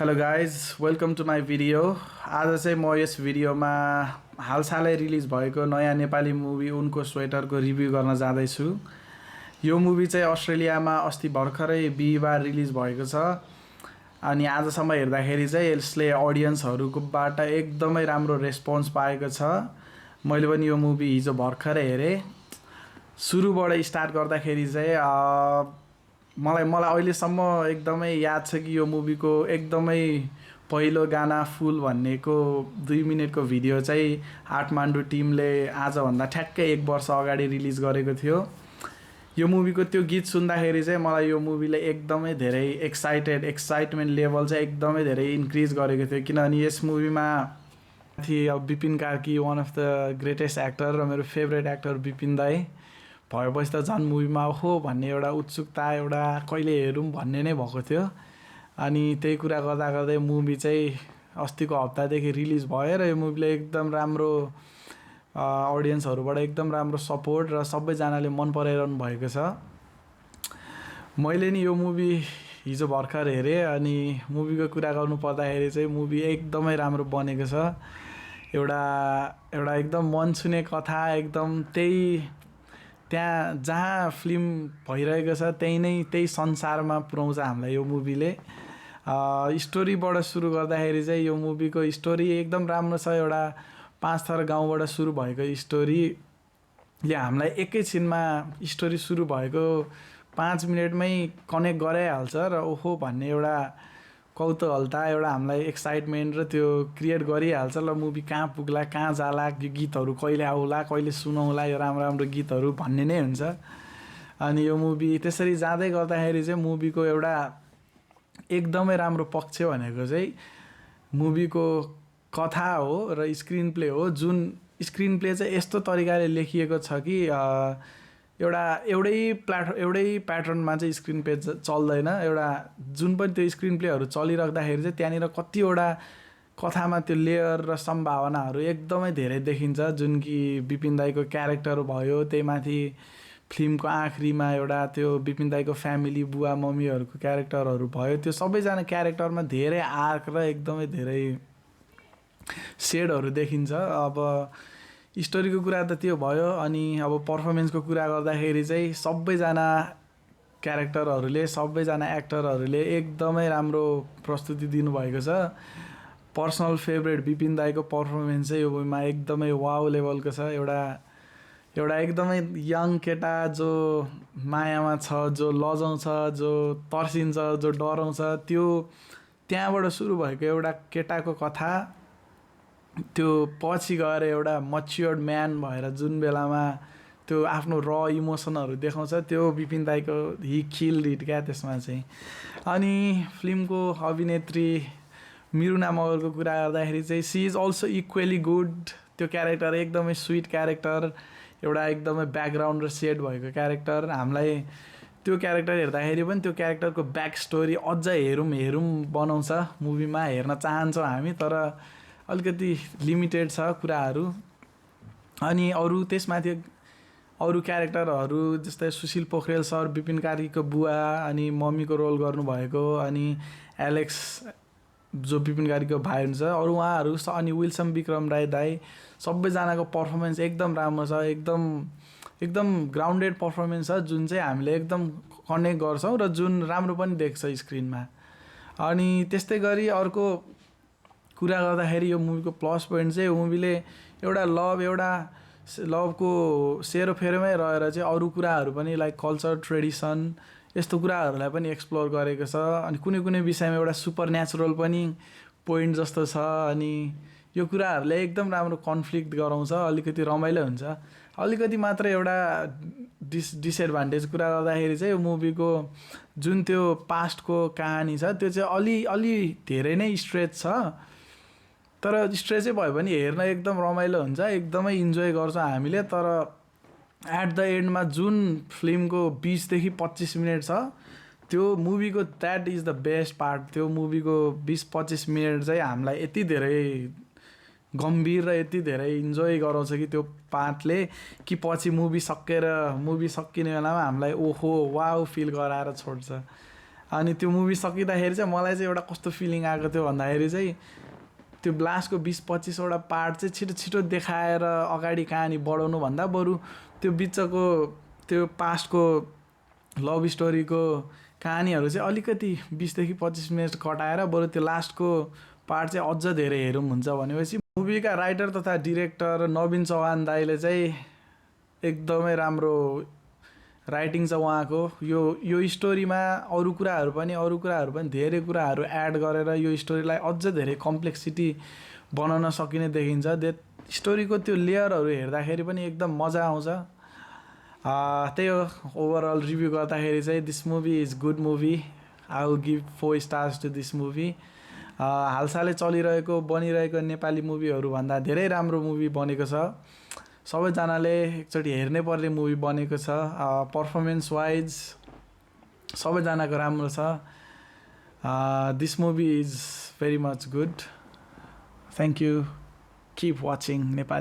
Hello guys welcome to my video. आज चाहिँ म यस भिडियोमा हालसालै रिलिज भएको नयाँ नेपाली मुभी उनको स्वेटरको रिभ्यू गर्न जाँदैछु। यो मुभी चाहिँ अस्ट्रेलियामा अस्ति भर्खरै बिहिबार रिलिज भएको छ अनि आजसम्म हेर्दाखेरि चाहिँ यसले अडियन्सहरूबाट एकदमै राम्रो रेस्पोन्स पाएको छ। मैले पनि यो मुभी हिजो भर्खरै हेरेँ। सुरुबाट स्टार्ट गर्दाखेरि चाहिँ मलाई अहिलेसम्म एकदमै याद छ कि यो मुभीको एकदमै पहिलो गाना फुल भन्नेको 2 मिनेटको भिडियो चाहिँ काठमाडौँ टिमले आजभन्दा ठ्याक्कै 1 वर्ष अगाडि रिलिज गरेको थियो। यो मुभीको त्यो गीत सुन्दाखेरि चाहिँ मलाई यो मुभीले एकदमै धेरै एक्साइटमेन्ट लेभल चाहिँ एकदमै धेरै इन्क्रिज गरेको थियो, किनभने यस मुभीमा थिए Bipin Karki, one of the greatest actor र मेरो फेभरेट एक्टर बिपिन दाई भएपछि त झन् मुभीमा हो भन्ने एउटा उत्सुकता, एउटा कहिले हेरौँ भन्ने नै भएको थियो। अनि त्यही कुरा गर्दा गर्दै मुभी चाहिँ अस्तिको हप्तादेखि रिलिज भयो र यो मुभीले एकदम राम्रो अडियन्सहरूबाट एकदम राम्रो सपोर्ट र सबैजनाले मन पराइरहनु भएको छ। मैले नि यो मुभी हिजो भर्खर हेरेँ अनि मुभीको कुरा गर्नु पर्दाखेरि चाहिँ मुभी एकदमै राम्रो बनेको छ। एउटा एकदम मन छुने कथा, एकदम त्यहाँ जहाँ फिल्म भइरहेको छ त्यही संसारमा पुर्याउँछ हामीलाई यो मुभीले। स्टोरीबाट सुरु गर्दाखेरि चाहिँ यो मुभीको स्टोरी एकदम राम्रो छ। एउटा 5 थर गाउँबाट सुरु भएको स्टोरीले हामीलाई एकैछिनमा स्टोरी सुरु भएको 5 मिनटमै कनेक्ट गराइहाल्छ र ओहो भन्ने एउटा कौतूहलता, एउटा हामीलाई एक्साइटमेन्ट र त्यो क्रिएट गरिहाल्छ। ल मुभी कहाँ पुग्ला, कहाँ जाला, यो गीतहरू कहिले आउला, कहिले सुनौला यो राम्रो गीतहरू भन्ने नै हुन्छ। अनि यो मुभी त्यसरी जाँदै गर्दाखेरि चाहिँ मुभीको एउटा एकदमै राम्रो पक्ष भनेको चाहिँ मुभीको कथा हो र स्क्रिन प्ले हो। जुन स्क्रिन प्ले चाहिँ यस्तो तरिकाले लेखिएको छ कि एउटै प्याटर्नमा चाहिँ स्क्रिन प्ले चल्दैन। एउटा जुन पनि त्यो स्क्रिन प्लेहरू चलिराख्दाखेरि चाहिँ त्यहाँनिर कतिवटा कथामा त्यो लेयर र सम्भावनाहरू एकदमै धेरै देखिन्छ। जुन कि बिपिन दाईको क्यारेक्टर भयो, त्यही माथि फिल्मको आखिरीमा एउटा त्यो बिपिन दाईको फ्यामिली, बुवा मम्मीहरूको क्यारेक्टरहरू भयो, त्यो सबैजना क्यारेक्टरमा धेरै आर्क र एकदमै धेरै सेडहरू देखिन्छ। अब स्टोरीको कुरा त त्यो भयो। अनि अब पर्फर्मेन्सको कुरा गर्दाखेरि चाहिँ सबैजना एक्टरहरूले एकदमै राम्रो प्रस्तुति दिनुभएको छ। पर्सनल फेभरेट बिपिन दाईको पर्फर्मेन्स चाहिँ यो मुभीमा एकदमै वाउ लेभलको छ। एउटा एकदमै यङ केटा जो मायामा छ, जो लजाउँछ, जो तर्सिन्छ, जो डराउँछ, त्यो त्यहाँबाट सुरु भएको एउटा केटाको कथा त्यो पछि गएर एउटा मच्योर्ड म्यान भएर जुन बेलामा त्यो आफ्नो र इमोसनहरू देखाउँछ, त्यो बिपिन दाईको हि किल्ड इट क्या त्यसमा चाहिँ। अनि फिल्मको अभिनेत्री मिरुना मगरको कुरा गर्दाखेरि चाहिँ she is also equally good. त्यो क्यारेक्टर एकदमै स्विट क्यारेक्टर, एउटा एकदमै ब्याकग्राउन्ड र सेड भएको क्यारेक्टर। हामीलाई त्यो क्यारेक्टर हेर्दाखेरि पनि त्यो क्यारेक्टरको ब्याक स्टोरी अझ हेरौँ बनाउँछ मुभीमा। हेर्न चाहन्छौँ हामी, तर अलिकति लिमिटेड छ कुराहरू। अनि त्यसमाथि अरू क्यारेक्टरहरू जस्तै सुशील पोखरेल सर बिपिन कार्कीको बुवा अनि मम्मीको रोल गर्नुभएको, अनि एलेक्स जो बिपिन कार्कीको भाइ हुन्छ, अरू उहाँहरू, अनि विल्सन विक्रम राई दाई, सबैजनाको पर्फर्मेन्स एकदम राम्रो छ। एकदम ग्राउन्डेड पर्फर्मेन्स छ, जुन चाहिँ हामीले एकदम कनेक्ट गर्छौँ र जुन राम्रो पनि देख्छ स्क्रिनमा। अनि त्यस्तै गरी अर्को कुरा गर्दाखेरि यो मुभीको प्लस पोइन्ट चाहिँ यो मुभीले एउटा लभको सेरोफेरोमै रहेर चाहिँ अरू कुराहरू पनि लाइक कल्चर, ट्रेडिसन, यस्तो कुराहरूलाई पनि एक्सप्लोर गरेको छ। अनि कुनै विषयमा एउटा सुपर नेचुरल पनि पोइन्ट जस्तो छ। अनि यो कुराहरूले एकदम राम्रो कन्फ्लिक्ट गराउँछ, अलिकति रमाइलो हुन्छ। अलिकति मात्र एउटा डिसएडभान्टेज कुरा गर्दाखेरि चाहिँ यो मुभीको जुन त्यो पास्टको कहानी छ त्यो चाहिँ अलि धेरै नै स्ट्रेच छ, तर स्ट्रेचै भयो भने हेर्न एकदम रमाइलो हुन्छ, एकदमै इन्जोय गर्छौँ हामीले। तर एट द एन्डमा जुन फिल्मको 20 देखि 25 मिनट छ त्यो मुभीको that is the best part. त्यो मुभीको 20-25 मिनट चाहिँ हामीलाई यति धेरै गम्भीर र यति धेरै इन्जोय गराउँछ कि त्यो पार्टले, कि पछि मुभी सकिने बेलामा हामीलाई ओहो वाउ फिल गराएर छोड्छ। अनि त्यो मुभी सकिँदाखेरि चाहिँ मलाई चाहिँ एउटा कस्तो फिलिङ आएको थियो भन्दाखेरि चाहिँ त्यो ब्लास्टको 20-25वटा पार्ट चाहिँ छिटो छिटो देखाएर अगाडि कहानी बढाउनु भन्दा बरु त्यो बिचको त्यो पास्टको लभ स्टोरीको कहानीहरू चाहिँ अलिकति 20 देखि 25 मिनट कटाएर बरु त्यो लास्टको पार्ट चाहिँ अझ धेरै हेरौँ हुन्छ भनेपछि मुभीका राइटर तथा डिरेक्टर नवीन चौहान दाइले चाहिँ एकदमै राम्रो राइटिङ छ उहाँको। यो स्टोरीमा अरू कुराहरू पनि धेरै कुराहरू एड गरेर यो स्टोरीलाई अझ धेरै कम्प्लेक्सिटी बनाउन सकिने देखिन्छ। स्टोरीको त्यो लेयरहरू हेर्दाखेरि पनि एकदम मजा आउँछ। त्यही हो ओभरअल रिभ्यू गर्दाखेरि चाहिँ this movie is good movie. I will give 4 stars to this movie. हालसालै चलिरहेको बनिरहेको नेपाली मुभीहरूभन्दा धेरै राम्रो मुभी बनेको छ। सबैजनाले एकचोटि हेर्नै पर्ने मुभी बनेको छ। पर्फर्मेन्स वाइज सबैजनाको राम्रो छ। This movie is very much good. Thank you. Keep watching Nepali.